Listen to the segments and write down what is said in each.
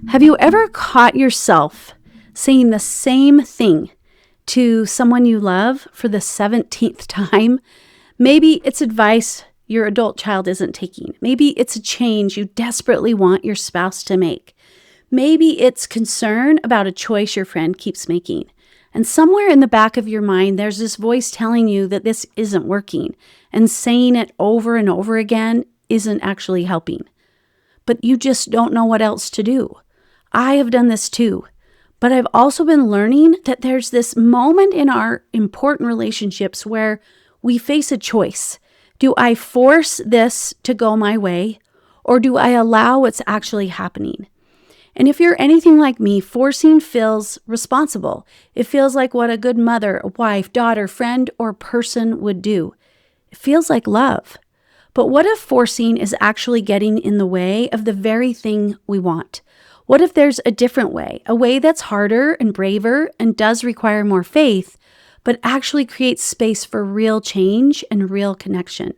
Have you ever caught yourself saying the same thing to someone you love for the 17th time? Maybe it's advice your adult child isn't taking. Maybe it's a change you desperately want your spouse to make. Maybe it's concern about a choice your friend keeps making. And somewhere in the back of your mind, there's this voice telling you that this isn't working, and saying it over and over again isn't actually helping. But you just don't know what else to do. I have done this too, but I've also been learning that there's this moment in our important relationships where we face a choice. Do I force this to go my way, or do I allow what's actually happening? And if you're anything like me, forcing feels responsible. It feels like what a good mother, wife, daughter, friend, or person would do. It feels like love. But what if forcing is actually getting in the way of the very thing we want? What if there's a different way, a way that's harder and braver and does require more faith, but actually creates space for real change and real connection?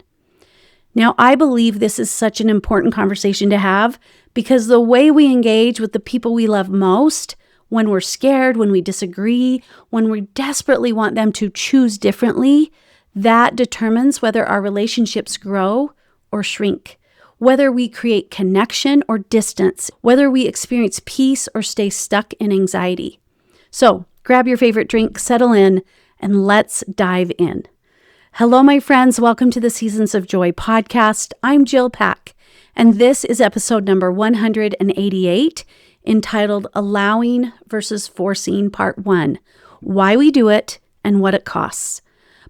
Now, I believe this is such an important conversation to have because the way we engage with the people we love most, when we're scared, when we disagree, when we desperately want them to choose differently, that determines whether our relationships grow or shrink, whether we create connection or distance, whether we experience peace or stay stuck in anxiety. So grab your favorite drink, settle in, and let's dive in. Hello, my friends. Welcome to the Seasons of Joy podcast. I'm Jill Pack, and this is episode number 188, entitled Allowing versus Forcing Part 1, Why We Do It and What It Costs.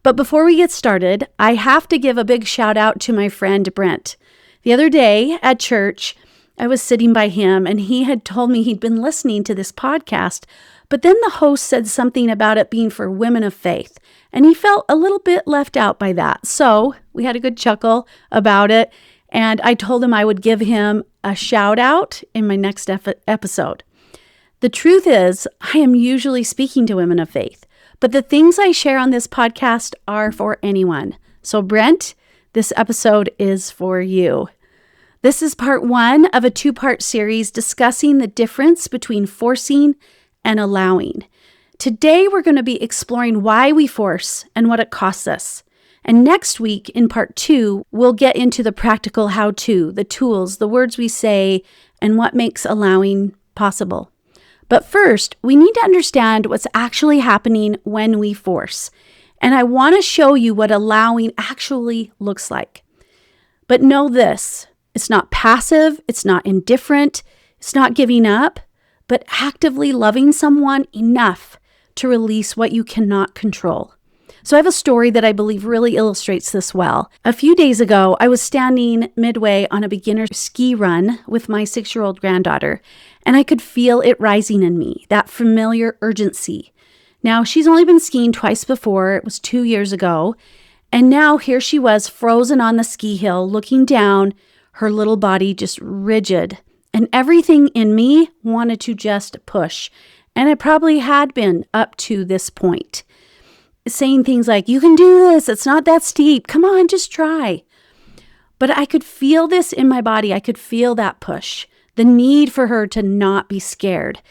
But before we get started, I have to give a big shout out to my friend Brent. The other day at church, I was sitting by him and he had told me he'd been listening to this podcast, but then the host said something about it being for women of faith, and he felt a little bit left out by that. So we had a good chuckle about it, and I told him I would give him a shout out in my next episode. The truth is, I am usually speaking to women of faith, but the things I share on this podcast are for anyone. So Brent, this episode is for you. This is part 1 of a 2-part series discussing the difference between forcing and allowing. Today, we're going to be exploring why we force and what it costs us. And next week, in part 2, we'll get into the practical how-to, the tools, the words we say, and what makes allowing possible. But first, we need to understand what's actually happening when we force. And I want to show you what allowing actually looks like. But know this, it's not passive, it's not indifferent, it's not giving up, but actively loving someone enough to release what you cannot control. So I have a story that I believe really illustrates this well. A few days ago, I was standing midway on a beginner ski run with my 6-year-old granddaughter, and I could feel it rising in me, that familiar urgency. Now, she's only been skiing twice before. It was 2 years ago. And now here she was frozen on the ski hill, looking down, her little body just rigid. And everything in me wanted to just push. And I probably had been up to this point. Saying things like, you can do this. It's not that steep. Come on, just try. But I could feel this in my body. I could feel that push. The need for her to not be scared.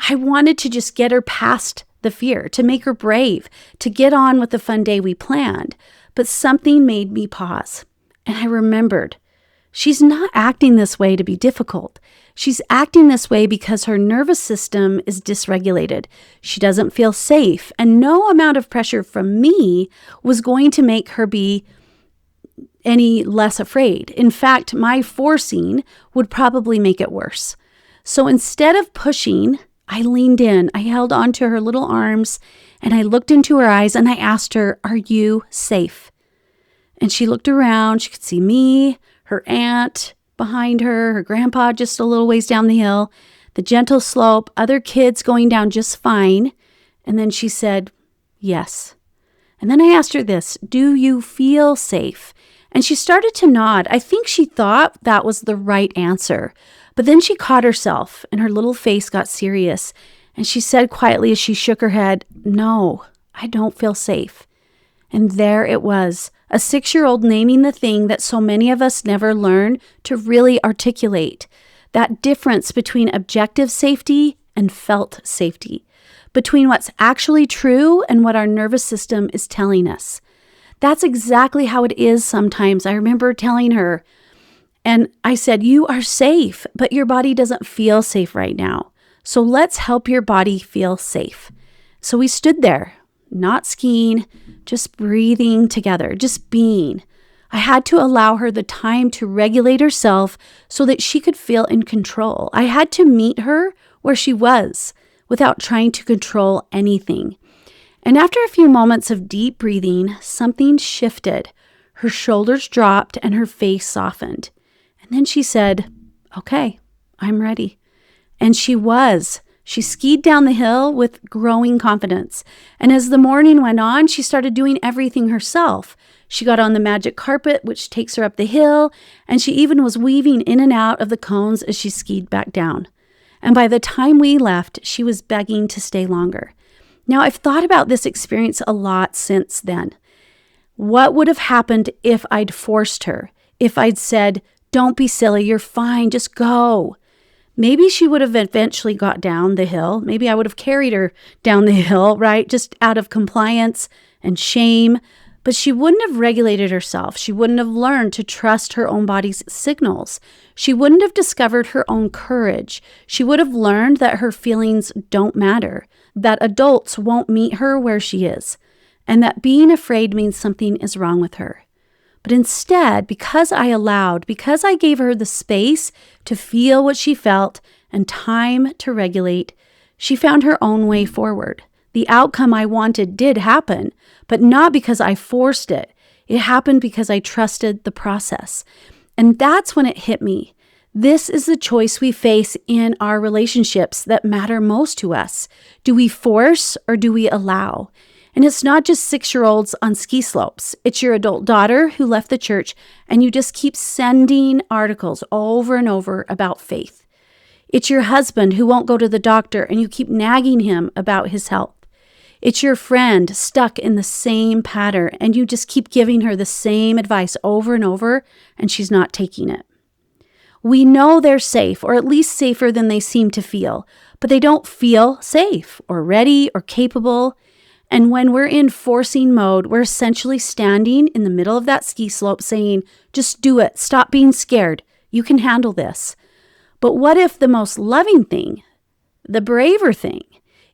I wanted to just get her past the fear, to make her brave, to get on with the fun day we planned. But something made me pause. And I remembered, she's not acting this way to be difficult. She's acting this way because her nervous system is dysregulated. She doesn't feel safe, and no amount of pressure from me was going to make her be any less afraid. In fact, my forcing would probably make it worse. So instead of pushing, I leaned in, I held onto her little arms, and I looked into her eyes and I asked her, "Are you safe?" And she looked around. She could see me, her aunt behind her grandpa just a little ways down the hill, the gentle slope, other kids going down just fine. And then she said, "Yes." And then I asked her this, "Do you feel safe?" And she started to nod. I think she thought that was the right answer. But then she caught herself and her little face got serious. And she said quietly as she shook her head, "No, I don't feel safe." And there it was, a 6-year-old naming the thing that so many of us never learn to really articulate. that difference between objective safety and felt safety, between what's actually true and what our nervous system is telling us. That's exactly how it is sometimes. I remember telling her, and I said, you are safe, but your body doesn't feel safe right now. So let's help your body feel safe. So we stood there, not skiing, just breathing together, just being. I had to allow her the time to regulate herself so that she could feel in control. I had to meet her where she was without trying to control anything. And after a few moments of deep breathing, something shifted. Her shoulders dropped and her face softened. And then she said, okay, I'm ready. And she was. She skied down the hill with growing confidence. And as the morning went on, she started doing everything herself. She got on the magic carpet, which takes her up the hill, and she even was weaving in and out of the cones as she skied back down. And by the time we left, she was begging to stay longer. Now, I've thought about this experience a lot since then. What would have happened if I'd forced her? If I'd said, don't be silly, you're fine, just go. Maybe she would have eventually got down the hill. Maybe I would have carried her down the hill, right? Just out of compliance and shame. But she wouldn't have regulated herself. She wouldn't have learned to trust her own body's signals. She wouldn't have discovered her own courage. She would have learned that her feelings don't matter, that adults won't meet her where she is, and that being afraid means something is wrong with her. But instead, because I gave her the space to feel what she felt and time to regulate, she found her own way forward. The outcome I wanted did happen, but not because I forced it. It happened because I trusted the process. And that's when it hit me. This is the choice we face in our relationships that matter most to us. Do we force or do we allow? And it's not just 6-year-olds on ski slopes. It's your adult daughter who left the church and you just keep sending articles over and over about faith. It's your husband who won't go to the doctor and you keep nagging him about his health. It's your friend stuck in the same pattern and you just keep giving her the same advice over and over and she's not taking it. We know they're safe, or at least safer than they seem to feel, but they don't feel safe or ready or capable. And when we're in forcing mode, we're essentially standing in the middle of that ski slope saying, just do it. Stop being scared. You can handle this. But what if the most loving thing, the braver thing,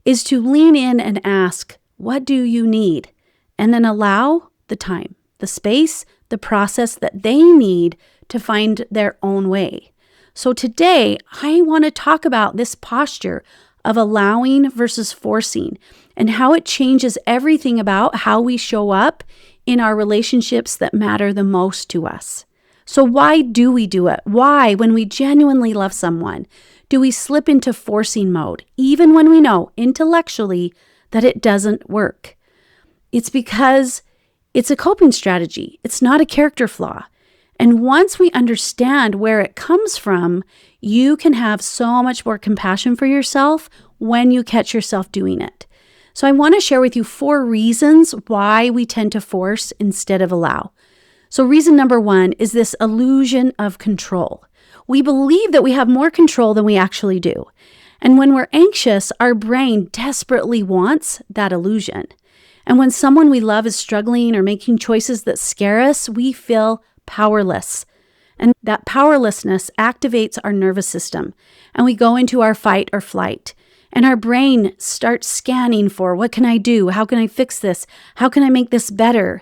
is to lean in and ask, what do you need? And then allow the time, the space, the process that they need to find their own way. So today, I want to talk about this posture of allowing versus forcing and how it changes everything about how we show up in our relationships that matter the most to us. So why do we do it? Why, when we genuinely love someone, do we slip into forcing mode, even when we know intellectually that it doesn't work? It's because it's a coping strategy. It's not a character flaw. And once we understand where it comes from, you can have so much more compassion for yourself when you catch yourself doing it. So I want to share with you 4 reasons why we tend to force instead of allow. So reason number 1 is this illusion of control. We believe that we have more control than we actually do. And when we're anxious, our brain desperately wants that illusion. And when someone we love is struggling or making choices that scare us, we feel powerless. And that powerlessness activates our nervous system. And we go into our fight or flight. And our brain starts scanning for, what can I do? How can I fix this? How can I make this better?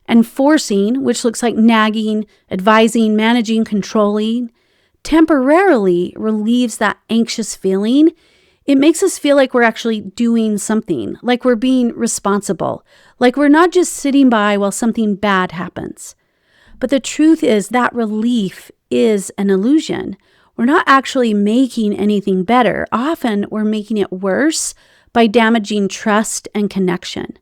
And forcing, which looks like nagging, advising, managing, controlling, temporarily relieves that anxious feeling. It makes us feel like we're actually doing something, like we're being responsible, like we're not just sitting by while something bad happens. But the truth is that relief is an illusion. We're not actually making anything better. Often we're making it worse by damaging trust and connection.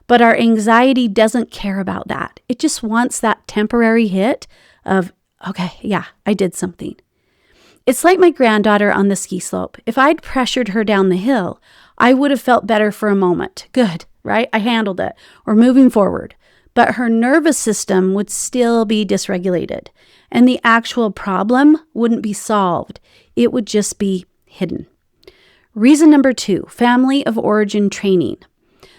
But our anxiety doesn't care about that. It just wants that temporary hit of, okay, yeah, I did something. It's like my granddaughter on the ski slope. If I'd pressured her down the hill, I would have felt better for a moment. Good, right? I handled it. Or moving forward. But her nervous system would still be dysregulated. And the actual problem wouldn't be solved. It would just be hidden. Reason number 2, family of origin training.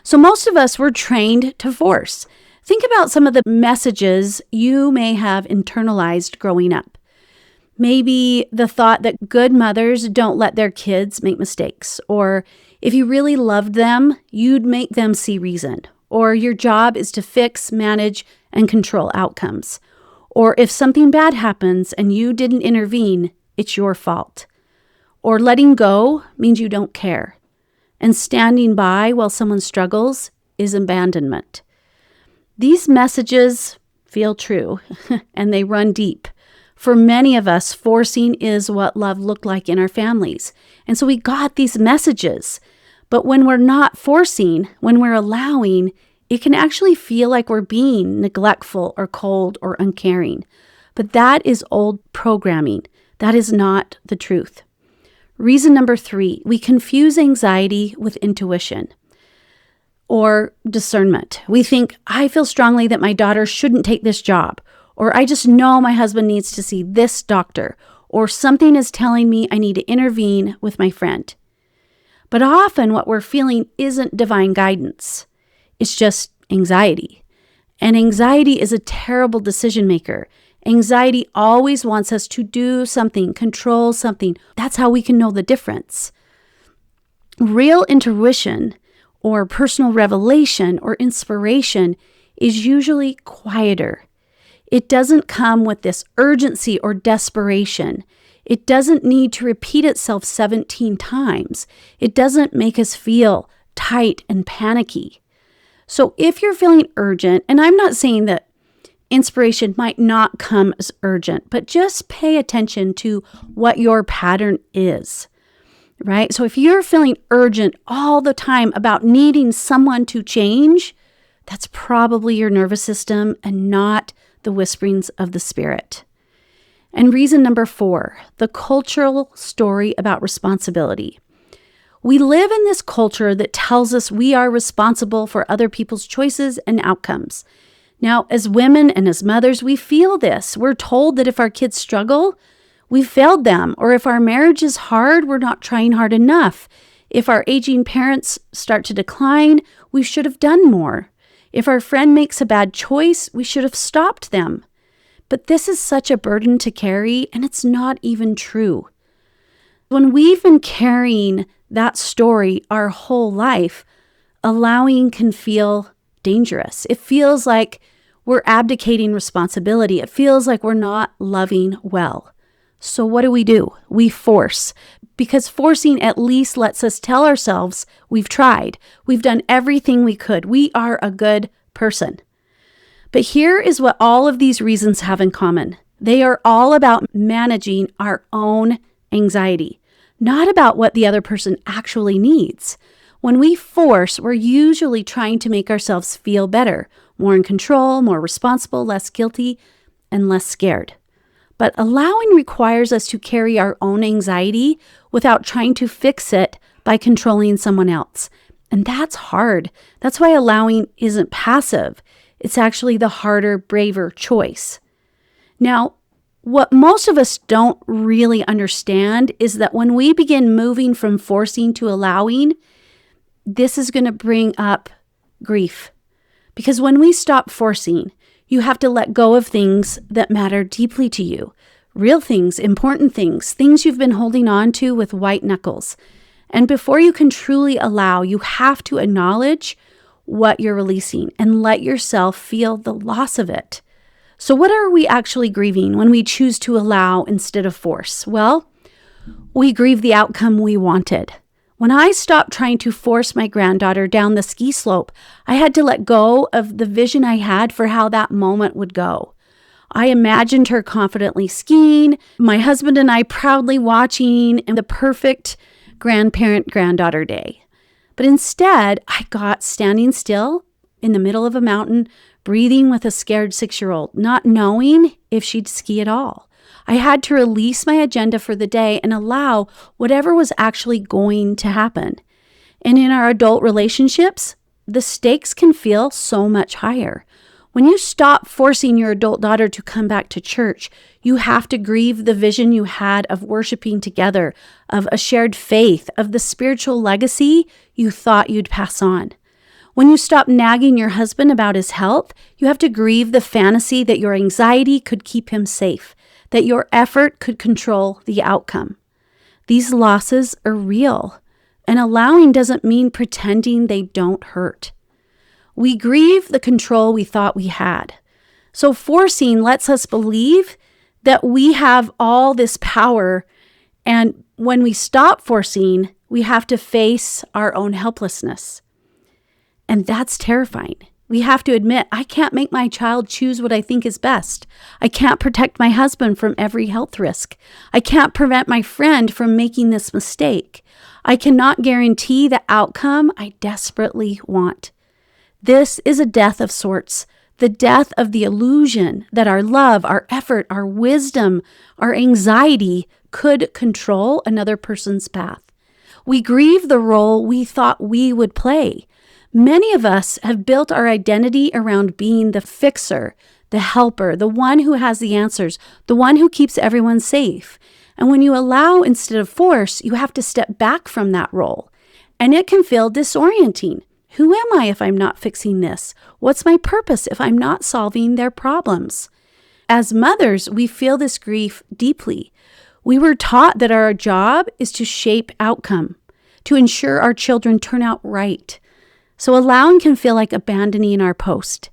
So most of us were trained to force. Think about some of the messages you may have internalized growing up. Maybe the thought that good mothers don't let their kids make mistakes, or if you really loved them, you'd make them see reason, or your job is to fix, manage, and control outcomes, or if something bad happens and you didn't intervene, it's your fault, or letting go means you don't care, and standing by while someone struggles is abandonment. These messages feel true, and they run deep. For many of us, forcing is what love looked like in our families. And so we got these messages. But when we're not forcing, when we're allowing, it can actually feel like we're being neglectful or cold or uncaring. But that is old programming. That is not the truth. Reason number 3, we confuse anxiety with intuition or discernment. We think, I feel strongly that my daughter shouldn't take this job, or I just know my husband needs to see this doctor, or something is telling me I need to intervene with my friend. But often what we're feeling isn't divine guidance. It's just anxiety. And anxiety is a terrible decision maker. Anxiety always wants us to do something, control something. That's how we can know the difference. Real intuition or personal revelation or inspiration is usually quieter. It doesn't come with this urgency or desperation. It doesn't need to repeat itself 17 times. It doesn't make us feel tight and panicky. So if you're feeling urgent, and I'm not saying that inspiration might not come as urgent, but just pay attention to what your pattern is, right? So if you're feeling urgent all the time about needing someone to change, that's probably your nervous system and not the whisperings of the Spirit. And reason number 4, the cultural story about responsibility. We live in this culture that tells us we are responsible for other people's choices and outcomes. Now, as women and as mothers, we feel this. We're told that if our kids struggle, we've failed them. Or if our marriage is hard, we're not trying hard enough. If our aging parents start to decline, we should have done more. If our friend makes a bad choice, we should have stopped them. But this is such a burden to carry, and it's not even true. When we've been carrying that story our whole life, allowing can feel dangerous. It feels like we're abdicating responsibility. It feels like we're not loving well. So what do? We force, because forcing at least lets us tell ourselves we've tried. We've done everything we could. We are a good person. But here is what all of these reasons have in common. They are all about managing our own anxiety, not about what the other person actually needs. When we force, we're usually trying to make ourselves feel better, more in control, more responsible, less guilty, and less scared. But allowing requires us to carry our own anxiety without trying to fix it by controlling someone else. And that's hard. That's why allowing isn't passive. It's actually the harder, braver choice. Now, what most of us don't really understand is that when we begin moving from forcing to allowing, this is going to bring up grief. Because when we stop forcing, you have to let go of things that matter deeply to you. Real things, important things, things you've been holding on to with white knuckles. And before you can truly allow, you have to acknowledge what you're releasing and let yourself feel the loss of it. So what are we actually grieving when we choose to allow instead of force? Well, we grieve the outcome we wanted. When I stopped trying to force my granddaughter down the ski slope, I had to let go of the vision I had for how that moment would go. I imagined her confidently skiing, my husband and I proudly watching, and the perfect grandparent-granddaughter day. But instead, I got standing still in the middle of a mountain, breathing with a scared 6-year-old, not knowing if she'd ski at all. I had to release my agenda for the day and allow whatever was actually going to happen. And in our adult relationships, the stakes can feel so much higher. When you stop forcing your adult daughter to come back to church, you have to grieve the vision you had of worshiping together, of a shared faith, of the spiritual legacy you thought you'd pass on. When you stop nagging your husband about his health, you have to grieve the fantasy that your anxiety could keep him safe, that your effort could control the outcome. These losses are real, and allowing doesn't mean pretending they don't hurt. We grieve the control we thought we had. So forcing lets us believe that we have all this power, and when we stop forcing, we have to face our own helplessness. And that's terrifying. We have to admit, I can't make my child choose what I think is best. I can't protect my husband from every health risk. I can't prevent my friend from making this mistake. I cannot guarantee the outcome I desperately want. This is a death of sorts, the death of the illusion that our love, our effort, our wisdom, our anxiety could control another person's path. We grieve the role we thought we would play. Many of us have built our identity around being the fixer, the helper, the one who has the answers, the one who keeps everyone safe. And when you allow instead of force, you have to step back from that role. And it can feel disorienting. Who am I if I'm not fixing this? What's my purpose if I'm not solving their problems? As mothers, we feel this grief deeply. We were taught that our job is to shape outcome, to ensure our children turn out right. So allowing can feel like abandoning our post.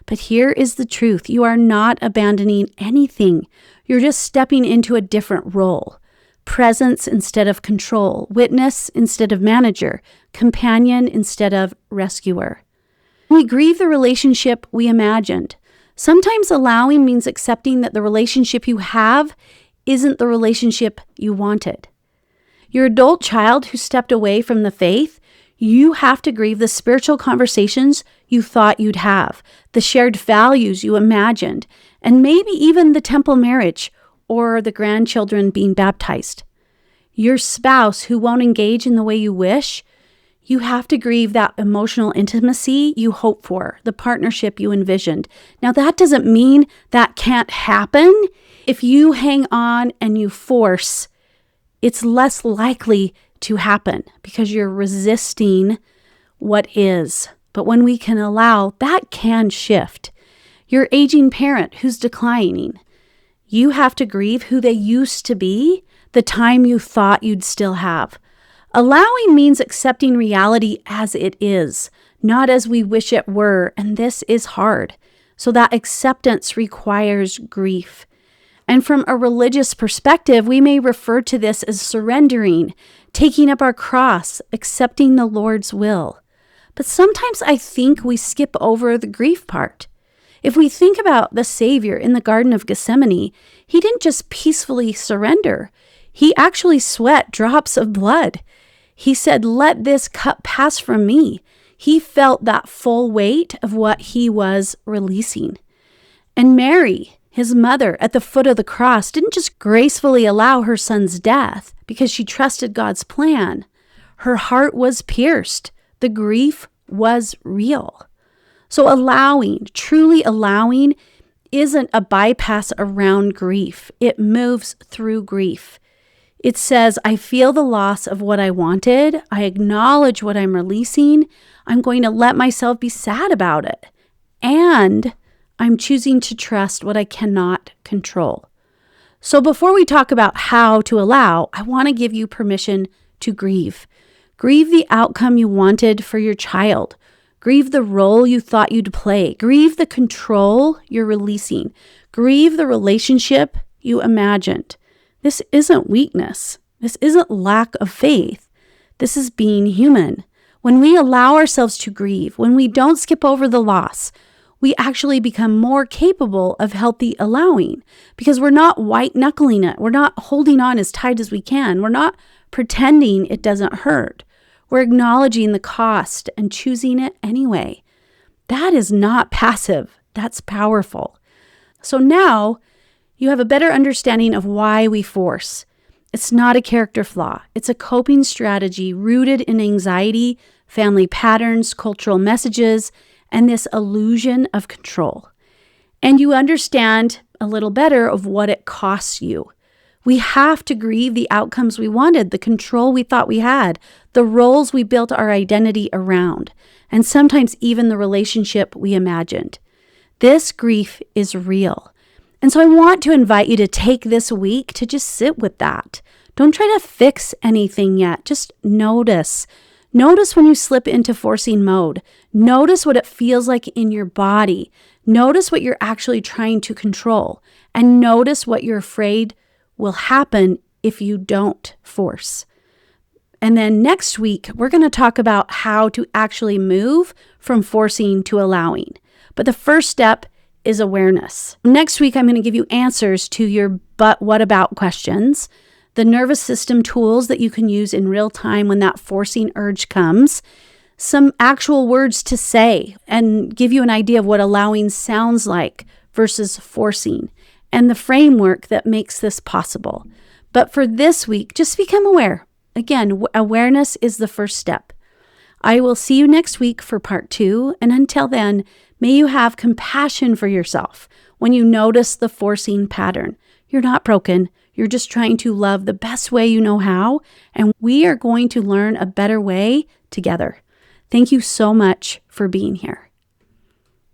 But here is the truth. You are not abandoning anything. You're just stepping into a different role. Presence instead of control, witness instead of manager, companion instead of rescuer. We grieve the relationship we imagined. Sometimes allowing means accepting that the relationship you have isn't the relationship you wanted. Your adult child who stepped away from the faith, you have to grieve the spiritual conversations you thought you'd have, the shared values you imagined, and maybe even the temple marriage or the grandchildren being baptized. Your spouse who won't engage in the way you wish, you have to grieve that emotional intimacy you hope for, the partnership you envisioned. Now, that doesn't mean that can't happen. If you hang on and you force, it's less likely to happen because you're resisting what is. But when we can allow, that can shift. Your aging parent who's declining, you have to grieve who they used to be, the time you thought you'd still have. Allowing means accepting reality as it is, not as we wish it were, and this is hard. So that acceptance requires grief. And from a religious perspective, we may refer to this as surrendering, taking up our cross, accepting the Lord's will. But sometimes I think we skip over the grief part. If we think about the Savior in the Garden of Gethsemane, he didn't just peacefully surrender. He actually sweat drops of blood. He said, "Let this cup pass from me." He felt that full weight of what he was releasing. And Mary, his mother at the foot of the cross, didn't just gracefully allow her son's death because she trusted God's plan. Her heart was pierced. The grief was real. So allowing, truly allowing, isn't a bypass around grief. It moves through grief. It says, I feel the loss of what I wanted. I acknowledge what I'm releasing. I'm going to let myself be sad about it. And I'm choosing to trust what I cannot control. So before we talk about how to allow, I want to give you permission to grieve. Grieve the outcome you wanted for your child. Grieve the role you thought you'd play. Grieve the control you're releasing. Grieve the relationship you imagined. This isn't weakness. This isn't lack of faith. This is being human. When we allow ourselves to grieve, when we don't skip over the loss, we actually become more capable of healthy allowing because we're not white-knuckling it. We're not holding on as tight as we can. We're not pretending it doesn't hurt. We're acknowledging the cost and choosing it anyway. That is not passive. That's powerful. So now you have a better understanding of why we force. It's not a character flaw. It's a coping strategy rooted in anxiety, family patterns, cultural messages, and this illusion of control. And you understand a little better of what it costs you. We have to grieve the outcomes we wanted, the control we thought we had, the roles we built our identity around, and sometimes even the relationship we imagined. This grief is real. And so I want to invite you to take this week to just sit with that. Don't try to fix anything yet. Just notice. Notice when you slip into forcing mode. Notice what it feels like in your body. Notice what you're actually trying to control. And notice what you're afraid will happen if you don't force. And then next week, we're going to talk about how to actually move from forcing to allowing. But the first step is awareness. Next week, I'm going to give you answers to your but what about questions, the nervous system tools that you can use in real time when that forcing urge comes, some actual words to say, and give you an idea of what allowing sounds like versus forcing, and the framework that makes this possible. But for this week, just become aware. Again, awareness is the first step. I will see you next week for part 2, and until then, may you have compassion for yourself when you notice the forcing pattern. You're not broken. You're just trying to love the best way you know how, and we are going to learn a better way together. Thank you so much for being here.